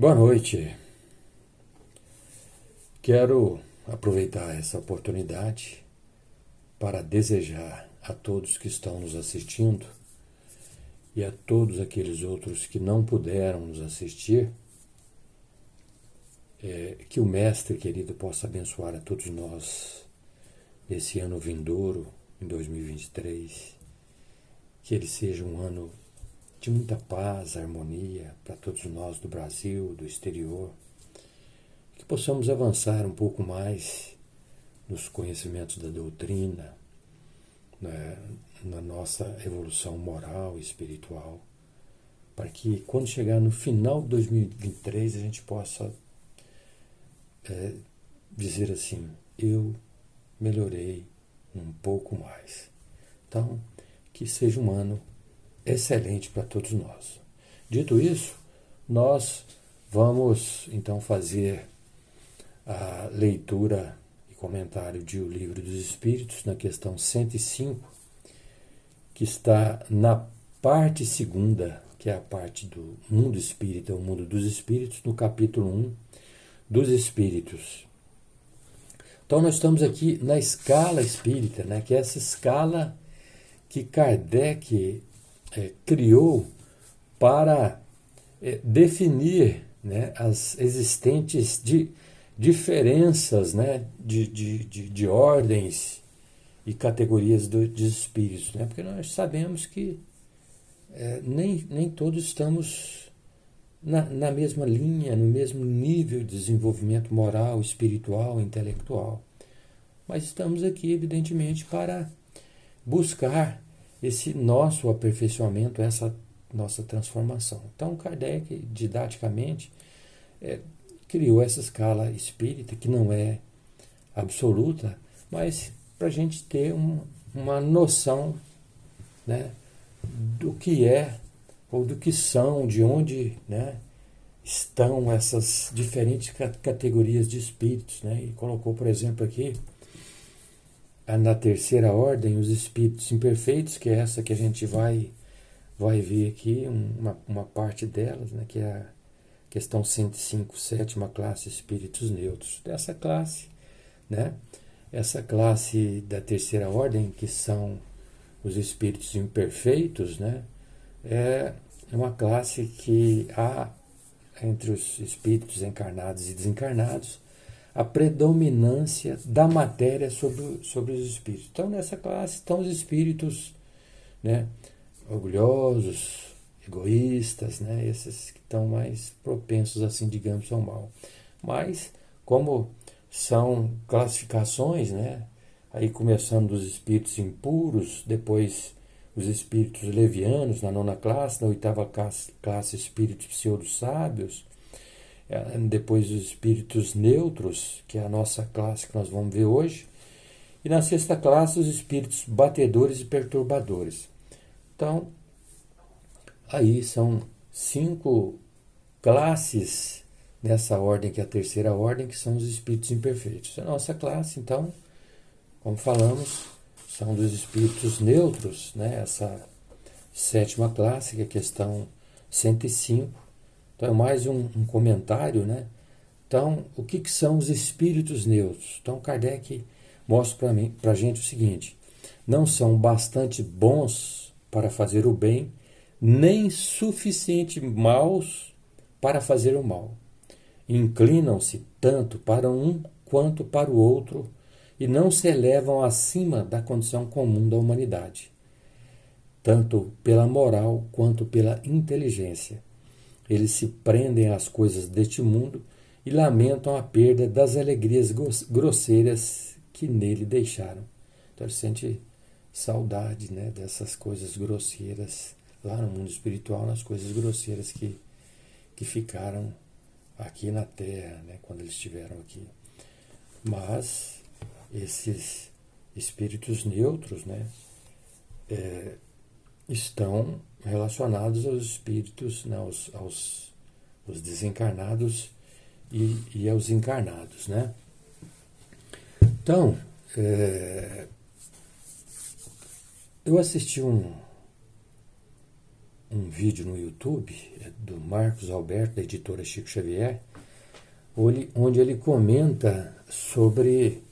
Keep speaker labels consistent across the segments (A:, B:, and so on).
A: Boa noite. Quero aproveitar essa oportunidade para desejar a todos que estão nos assistindo e a todos aqueles outros que não puderam nos assistir, que o Mestre querido possa abençoar a todos nós nesse ano vindouro, em 2023, que ele seja um ano de muita paz, harmonia para todos nós do Brasil, do exterior, que possamos avançar um pouco mais nos conhecimentos da doutrina, né, na nossa evolução moral e espiritual, para que quando chegar no final de 2023 a gente possa dizer assim, eu melhorei um pouco mais. Então, que seja um ano excelente para todos nós. Dito isso, nós vamos então fazer a leitura e comentário de O Livro dos Espíritos, na questão 105, que está na parte segunda, que é a parte do mundo espírita, o mundo dos espíritos, no capítulo 1 dos espíritos. Então nós estamos aqui na escala espírita, né, que é essa escala que Kardec criou para definir, né, as existentes diferenças, né, de ordens e categorias de espíritos, né, porque nós sabemos que nem todos estamos na mesma linha, no mesmo nível de desenvolvimento moral, espiritual, intelectual. Mas estamos aqui, evidentemente, para buscar esse nosso aperfeiçoamento, essa nossa transformação. Então, Kardec, didaticamente, criou essa escala espírita, que não é absoluta, mas para a gente ter uma noção, né, do que é, ou do que são, de onde, né, estão essas diferentes categorias de espíritos. Né? E colocou, por exemplo, aqui, na terceira ordem, os espíritos imperfeitos, que é essa que a gente vai ver aqui, uma parte delas, né, que é a questão 105, sétima classe, espíritos neutros. Dessa classe, né, essa classe da terceira ordem, que são os espíritos imperfeitos, né, é uma classe que há entre os espíritos encarnados e desencarnados a predominância da matéria sobre os espíritos. Então, nessa classe estão os espíritos, né, orgulhosos, egoístas, né, esses que estão mais propensos, assim, digamos, ao mal. Mas, como são classificações, né, aí começando dos espíritos impuros, depois os espíritos levianos na nona classe, na oitava classe espíritos pseudo-sábios, depois os espíritos neutros, que é a nossa classe que nós vamos ver hoje, e na sexta classe os espíritos batedores e perturbadores. Então, aí são 5 classes nessa ordem, que é a terceira ordem, que são os espíritos imperfeitos. A nossa classe, então, como falamos, são dos espíritos neutros, né? Essa sétima classe, que é a questão 105. Então é mais um comentário, né? Então, o que são os espíritos neutros? Então Kardec mostra para a gente o seguinte: não são bastante bons para fazer o bem, nem suficiente maus para fazer o mal. Inclinam-se tanto para um quanto para o outro e não se elevam acima da condição comum da humanidade, tanto pela moral quanto pela inteligência. Eles se prendem às coisas deste mundo e lamentam a perda das alegrias grosseiras que nele deixaram. Então ele sente saudade, né, dessas coisas grosseiras lá no mundo espiritual, nas coisas grosseiras que ficaram aqui na Terra, né, quando eles estiveram aqui. Mas esses espíritos neutros, né, estão relacionados aos espíritos, né, aos desencarnados e aos encarnados, né? Então, eu assisti um vídeo no YouTube do Marcos Alberto, da editora Chico Xavier, onde ele comenta sobre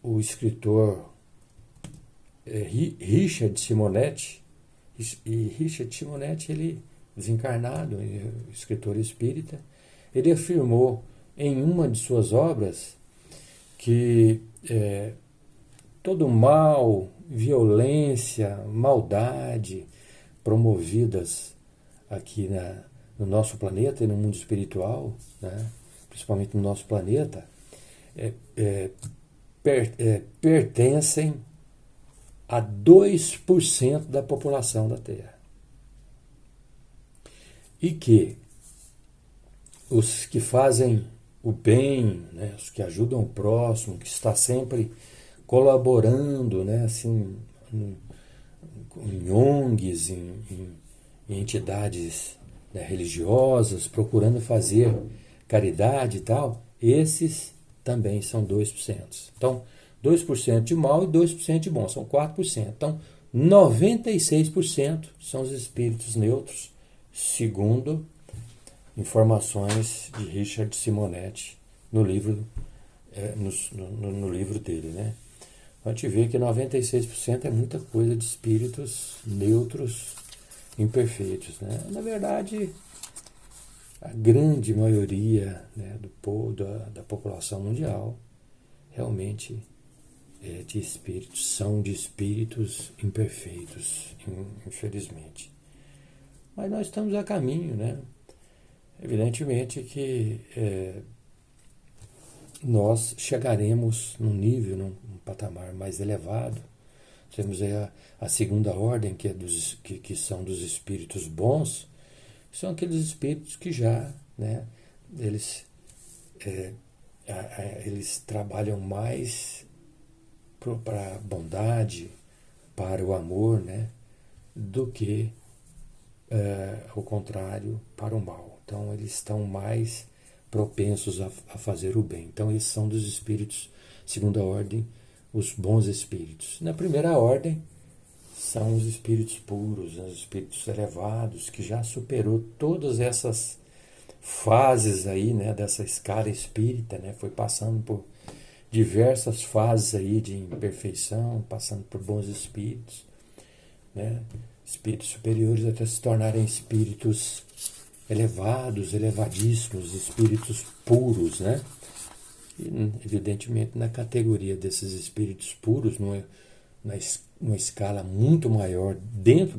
A: o escritor Richard Simonetti. E Richard Simonetti, ele desencarnado, escritor espírita, ele afirmou em uma de suas obras que todo mal, violência, maldade promovidas aqui no nosso planeta e no mundo espiritual, né, principalmente no nosso planeta, pertencem a 2% da população da Terra. E que os que fazem o bem, né, os que ajudam o próximo, que está sempre colaborando, né, assim, em ONGs, em entidades, né, religiosas, procurando fazer caridade e tal, esses também são 2%. Então, 2% de mal e 2% de bom, são 4%. Então, 96% são os espíritos neutros, segundo informações de Richard Simonetti no livro, no livro dele, né? A gente vê que 96% é muita coisa de espíritos neutros, imperfeitos, né? Na verdade, a grande maioria, né, da população mundial realmente são de espíritos imperfeitos, infelizmente. Mas nós estamos a caminho, né? Evidentemente que nós chegaremos num nível, num patamar mais elevado. Temos aí a segunda ordem, que são dos espíritos bons, que são aqueles espíritos que já, né, eles trabalham mais para a bondade, para o amor, né, do que, ao contrário, para o mal. Então, eles estão mais propensos a fazer o bem. Então, esses são dos espíritos, segunda ordem, os bons espíritos. Na primeira ordem, são os espíritos puros, os espíritos elevados, que já superou todas essas fases aí, né, dessa escala espírita, né, foi passando por diversas fases aí de imperfeição, passando por bons espíritos, né, espíritos superiores até se tornarem espíritos elevados, elevadíssimos, espíritos puros, né? E, evidentemente, na categoria desses espíritos puros, numa escala muito maior, dentro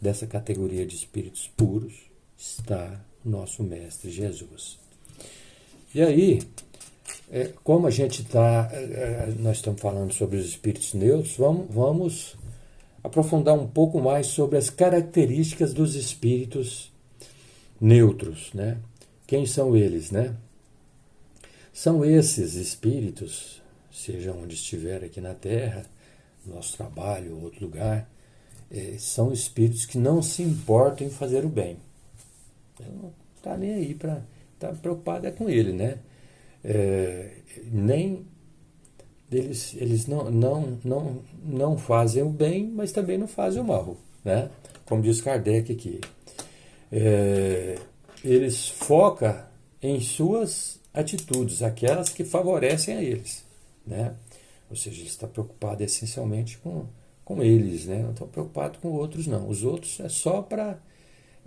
A: dessa categoria de espíritos puros, está o nosso Mestre Jesus. E aí, como a gente nós estamos falando sobre os espíritos neutros, vamos aprofundar um pouco mais sobre as características dos espíritos neutros, né? Quem são eles, né? São esses espíritos, seja onde estiver aqui na Terra, nosso trabalho ou outro lugar, são espíritos que não se importam em fazer o bem. Não está nem aí está preocupado com ele, né? Nem eles não fazem o bem, mas também não fazem o mal, né? Como diz Kardec aqui. Eles focam em suas atitudes, aquelas que favorecem a eles, né? Ou seja, ele está preocupado essencialmente com eles, né? Não está preocupado com outros, não. Os outros é só para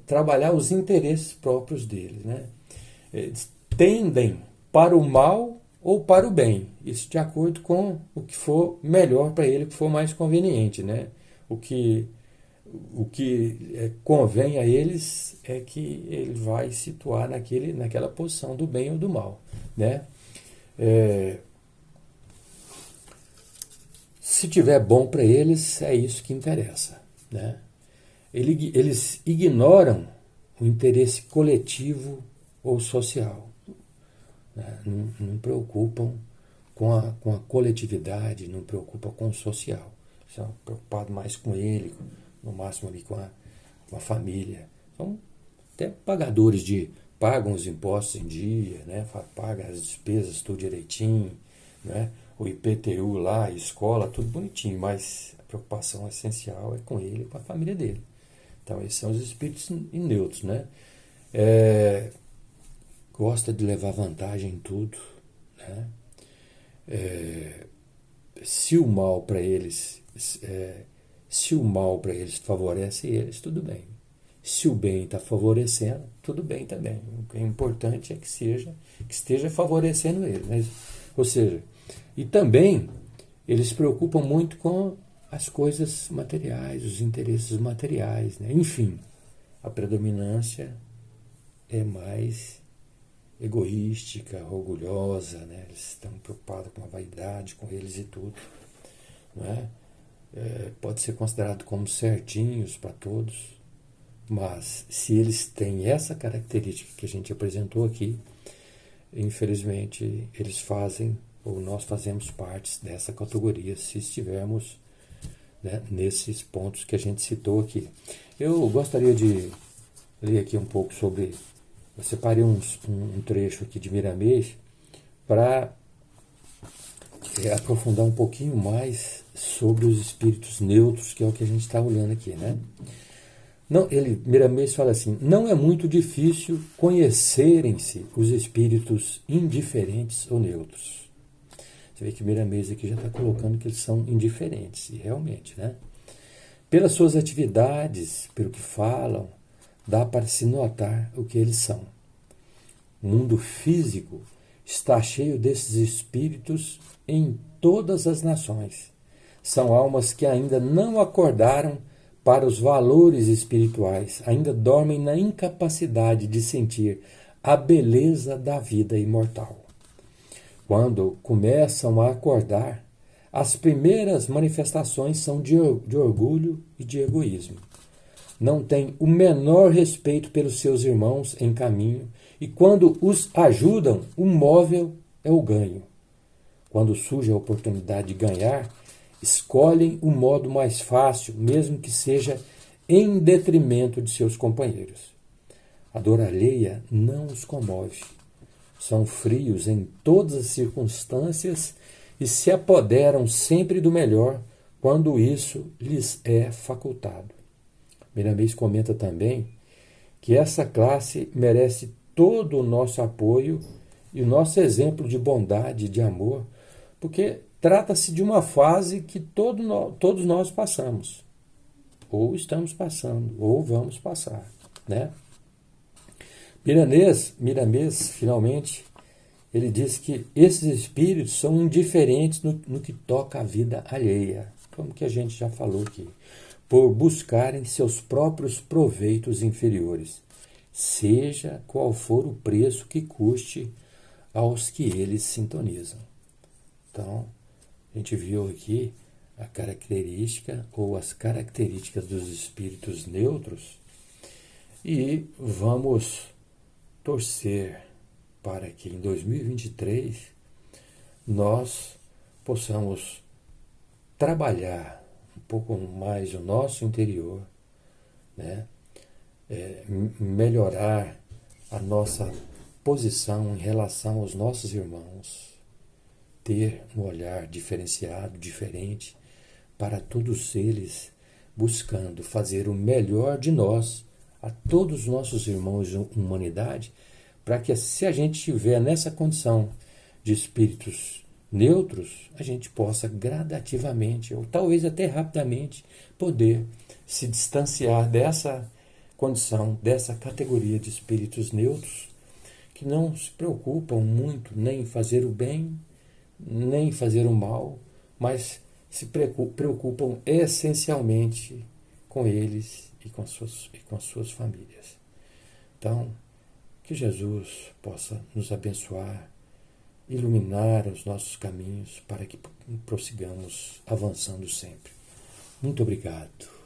A: trabalhar os interesses próprios deles, né? Eles tendem para o mal ou para o bem, isso de acordo com o que for melhor para ele, o que for mais conveniente, né? O que convém a eles é que ele vai situar naquela posição do bem ou do mal, né? Se tiver bom para eles, é isso que interessa, né? Eles ignoram o interesse coletivo ou social, né? Não preocupam com a coletividade, não preocupam com o social. São preocupados mais com ele, no máximo ali com a família. São até pagadores pagam os impostos em dia, né? Pagam as despesas tudo direitinho, né? O IPTU lá, a escola, tudo bonitinho, mas a preocupação essencial é com ele e com a família dele, Então, esses são os espíritos neutros, né? Gosta de levar vantagem em tudo, né? Se o mal para eles favorece eles, tudo bem. Se o bem está favorecendo, tudo bem também. O que é importante é que esteja favorecendo eles, né? Ou seja, e também eles se preocupam muito com as coisas materiais, os interesses materiais, né? Enfim, a predominância é mais egoística, orgulhosa, né? Eles estão preocupados com a vaidade, com eles e tudo, não é? Pode ser considerado como certinhos para todos, mas se eles têm essa característica que a gente apresentou aqui, infelizmente eles fazem, ou nós fazemos parte dessa categoria, se estivermos, né, nesses pontos que a gente citou aqui. Eu gostaria de ler aqui um pouco sobre... Eu separei um trecho aqui de Miramês para aprofundar um pouquinho mais sobre os espíritos neutros, que é o que a gente está olhando aqui, né? Miramês fala assim: não é muito difícil conhecerem-se os espíritos indiferentes ou neutros. Você vê que Miramês aqui já está colocando que eles são indiferentes, e realmente, né? Pelas suas atividades, pelo que falam, dá para se notar o que eles são. O mundo físico está cheio desses espíritos em todas as nações. São almas que ainda não acordaram para os valores espirituais, ainda dormem na incapacidade de sentir a beleza da vida imortal. Quando começam a acordar, as primeiras manifestações são de orgulho e de egoísmo. Não têm o menor respeito pelos seus irmãos em caminho, e quando os ajudam, o móvel é o ganho. Quando surge a oportunidade de ganhar, escolhem o modo mais fácil, mesmo que seja em detrimento de seus companheiros. A dor alheia não os comove. São frios em todas as circunstâncias e se apoderam sempre do melhor quando isso lhes é facultado. Miramês comenta também que essa classe merece todo o nosso apoio e o nosso exemplo de bondade e de amor, porque trata-se de uma fase que todos nós passamos, ou estamos passando, ou vamos passar, né? Miramês, finalmente, ele diz que esses espíritos são indiferentes no que toca à vida alheia, como que a gente já falou aqui, por buscarem seus próprios proveitos inferiores, seja qual for o preço que custe aos que eles sintonizam. Então, a gente viu aqui a característica ou as características dos espíritos neutros e vamos torcer para que em 2023 nós possamos trabalhar um pouco mais o nosso interior, né? Melhorar a nossa posição em relação aos nossos irmãos, ter um olhar diferenciado, diferente, para todos eles, buscando fazer o melhor de nós, a todos os nossos irmãos de humanidade, para que se a gente estiver nessa condição de espíritos neutros, a gente possa gradativamente, ou talvez até rapidamente, poder se distanciar dessa condição, dessa categoria de espíritos neutros, que não se preocupam muito nem em fazer o bem, nem em fazer o mal, mas se preocupam essencialmente com eles e com as suas famílias. Então, que Jesus possa nos abençoar, iluminar os nossos caminhos para que prossigamos avançando sempre. Muito obrigado.